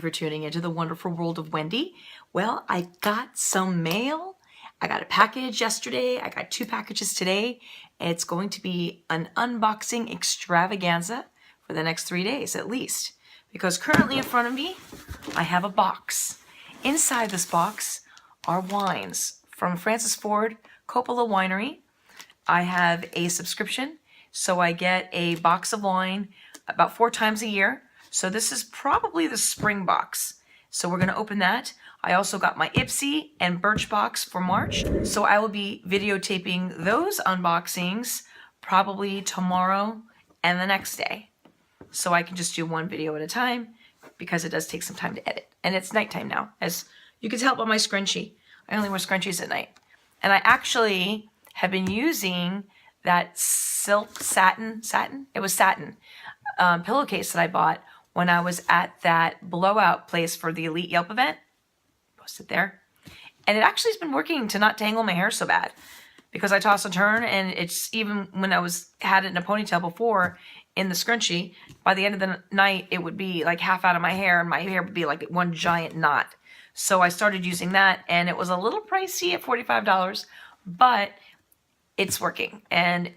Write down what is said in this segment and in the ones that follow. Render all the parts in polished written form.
for tuning into the wonderful world of Wendy. Well, I got some mail. I got a package yesterday. I got 2 packages today. It's going to be an unboxing extravaganza for the next 3 days at least. Because currently in front of me, I have a box. Inside this box are wines from Francis Ford Coppola Winery. I have a subscription, so I get a box of wine about 4 times a year. So this is probably the spring box. So we're going to open that. I also got my Ipsy and Birch box for March. So I will be videotaping those unboxings probably tomorrow and the next day. So I can just do one video at a time because it does take some time to edit. And it's nighttime now, as you can tell by my scrunchie. I only wear scrunchies at night. And I actually have been using that silk satin, it was satin, pillowcase that I bought when I was at that blowout place for the Elite Yelp event. Posted there. And it actually has been working to not tangle my hair so bad, because I toss and turn, and it's, even when I had it in a ponytail before in the scrunchie, by the end of the night it would be like half out of my hair, and my hair would be like one giant knot. So I started using that, and it was a little pricey at $45, but it's working. And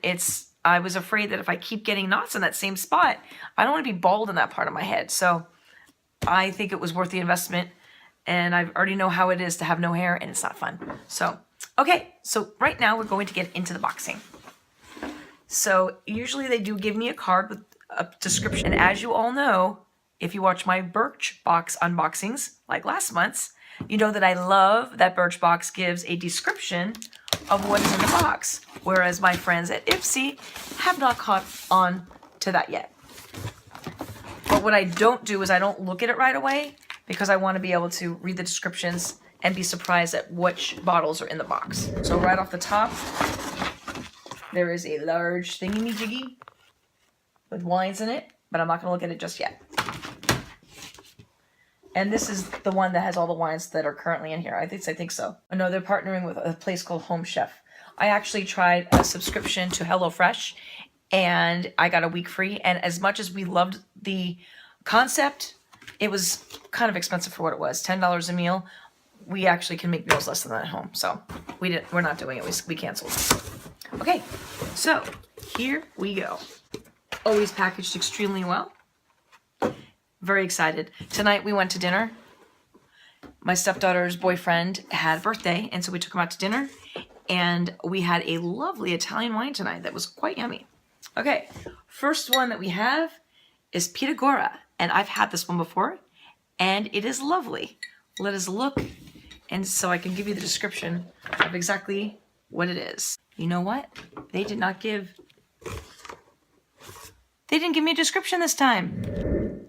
I was afraid that if I keep getting knots in that same spot, I don't want to be bald in that part of my head. So I think it was worth the investment, and I already know how it is to have no hair, and it's not fun. So, okay, so right now we're going to get into the boxing. So usually they do give me a card with a description. And as you all know, if you watch my Birch box unboxings, like last month's, you know that I love that Birch box gives a description of what is in the box, whereas my friends at Ipsy have not caught on to that yet. But what I don't do is I don't look at it right away, because I want to be able to read the descriptions and be surprised at which bottles are in the box. So right off the top, there is a large thingy-majiggy with wines in it, but I'm not going to look at it just yet. And this is the one that has all the wines that are currently in here. I think so. No, they're partnering with a place called Home Chef. I actually tried a subscription to HelloFresh, and I got a week free. And as much as we loved the concept, it was kind of expensive for what it was. $10 a meal. We actually can make meals less than that at home. So we're not doing it. We canceled. Okay, so here we go. Always packaged extremely well. Very excited. Tonight we went to dinner. My stepdaughter's boyfriend had a birthday, and so we took him out to dinner, and we had a lovely Italian wine tonight that was quite yummy. Okay, first one that we have is Pitagora, and I've had this one before, and it is lovely. Let us look, and so I can give you the description of exactly what it is. You know what? They didn't give me a description this time.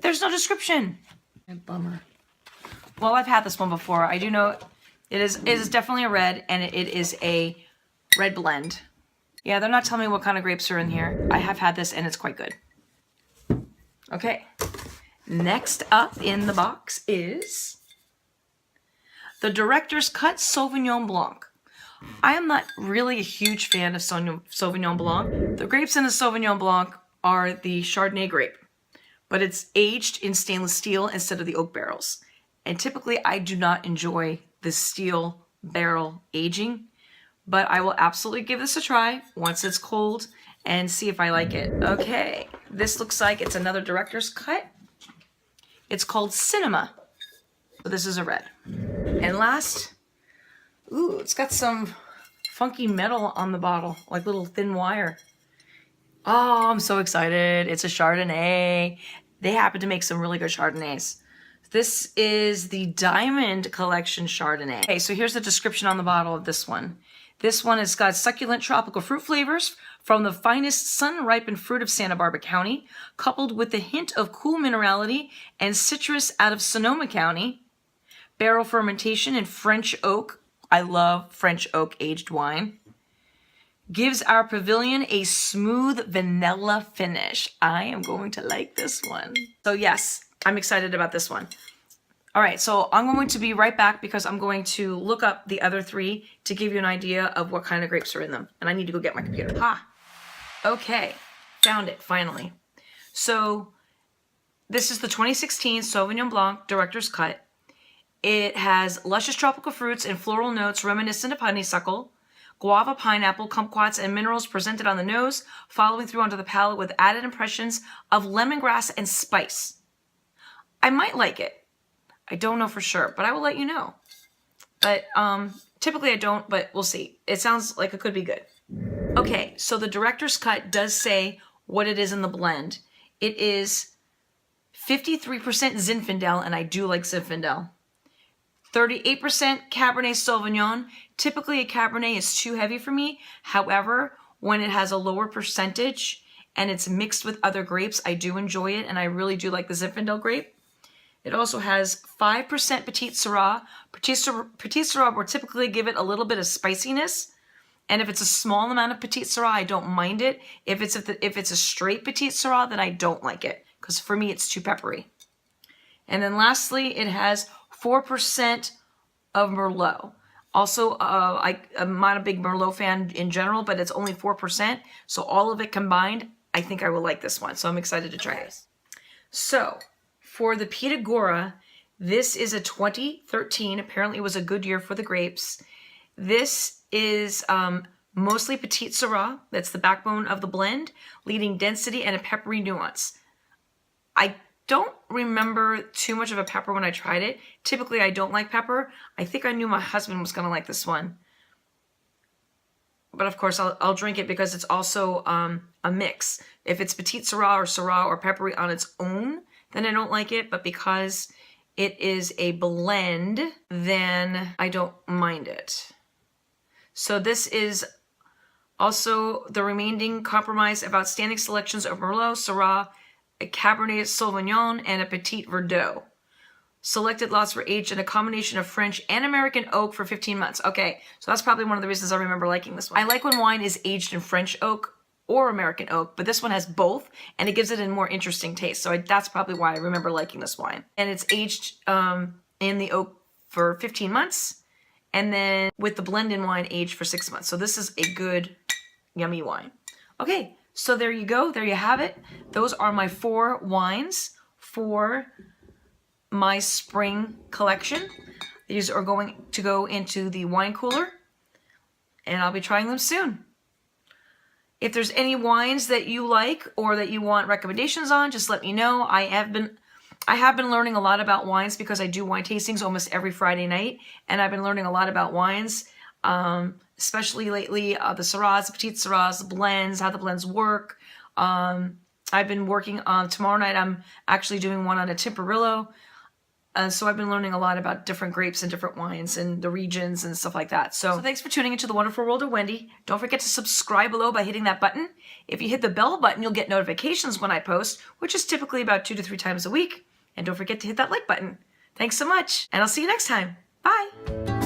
There's no description. A bummer. Well, I've had this one before. I do know it is definitely a red, and it is a red blend. Yeah, they're not telling me what kind of grapes are in here. I have had this, and it's quite good. Okay. Next up in the box is the Director's Cut Sauvignon Blanc. I am not really a huge fan of Sauvignon Blanc. The grapes in the Sauvignon Blanc are the Chardonnay grape, but it's aged in stainless steel instead of the oak barrels. And typically I do not enjoy the steel barrel aging, but I will absolutely give this a try once it's cold and see if I like it. Okay, this looks like it's another Director's Cut. It's called Cinema. So this is a red. And last, ooh, it's got some funky metal on the bottle, like little thin wire. Oh, I'm so excited. It's a Chardonnay. They happen to make some really good Chardonnays. This is the Diamond Collection Chardonnay. Okay, so here's the description on the bottle of this one. This one has got succulent tropical fruit flavors from the finest sun-ripened fruit of Santa Barbara County, coupled with a hint of cool minerality and citrus out of Sonoma County. Barrel fermentation in French oak. I love French oak aged wine. Gives our pavilion a smooth vanilla finish. I am going to like this one. So yes, I'm excited about this one. All right, so I'm going to be right back because I'm going to look up the other 3 to give you an idea of what kind of grapes are in them. And I need to go get my computer. Okay, found it finally. So This is the 2016 Sauvignon Blanc Director's Cut. It has luscious tropical fruits and floral notes reminiscent of honeysuckle, guava, pineapple, kumquats, and minerals presented on the nose, following through onto the palate with added impressions of lemongrass and spice. I might like it. I don't know for sure, but I will let you know. But typically I don't, but we'll see. It sounds like it could be good. Okay, so the Director's Cut does say what it is in the blend. It is 53% Zinfandel, and I do like Zinfandel. 38% Cabernet Sauvignon. Typically a Cabernet is too heavy for me. However, when it has a lower percentage and it's mixed with other grapes, I do enjoy it, and I really do like the Zinfandel grape. It also has 5% Petite Sirah. Petite Sirah will typically give it a little bit of spiciness. And if it's a small amount of Petite Sirah, I don't mind it. If it's a straight Petite Sirah, then I don't like it, because for me it's too peppery. And then lastly, it has 4% of Merlot. Also, I'm not a big Merlot fan in general, but it's only 4%. So all of it combined, I think I will like this one. So I'm excited to try this. So for the Pitagora, this is a 2013. Apparently it was a good year for the grapes. This is mostly Petite Sirah. That's the backbone of the blend, leading density and a peppery nuance. I don't remember too much of a pepper when I tried it. Typically, I don't like pepper. I think I knew my husband was going to like this one. But of course, I'll drink it because it's also a mix. If it's Petite Sirah or peppery on its own, then I don't like it. But because it is a blend, then I don't mind it. So this is also the remaining compromise of outstanding selections of Merlot, Syrah, a Cabernet Sauvignon, and a Petit Verdot. Selected lots were aged in a combination of French and American oak for 15 months. Okay, so that's probably one of the reasons I remember liking this one. I like when wine is aged in French oak or American oak, but this one has both, and it gives it a more interesting taste. So that's probably why I remember liking this wine. And it's aged in the oak for 15 months, and then with the blend-in wine aged for 6 months. So this is a good, yummy wine. Okay, so there you go. There you have it. Those are my 4 wines for my spring collection. These are going to go into the wine cooler, and I'll be trying them soon. If there's any wines that you like or that you want recommendations on, just let me know. I have been learning a lot about wines because I do wine tastings almost every Friday night, and I've been learning a lot about wines, especially lately, the Syrahs, the Petite Syrahs, the blends, how the blends work. I've been working on, tomorrow night I'm actually doing one on a Tempranillo. So I've been learning a lot about different grapes and different wines and the regions and stuff like that. So thanks for tuning into the wonderful world of Wendy. Don't forget to subscribe below by hitting that button. If you hit the bell button, you'll get notifications when I post, which is typically about 2 to 3 times a week. And don't forget to hit that like button. Thanks so much, and I'll see you next time. Bye.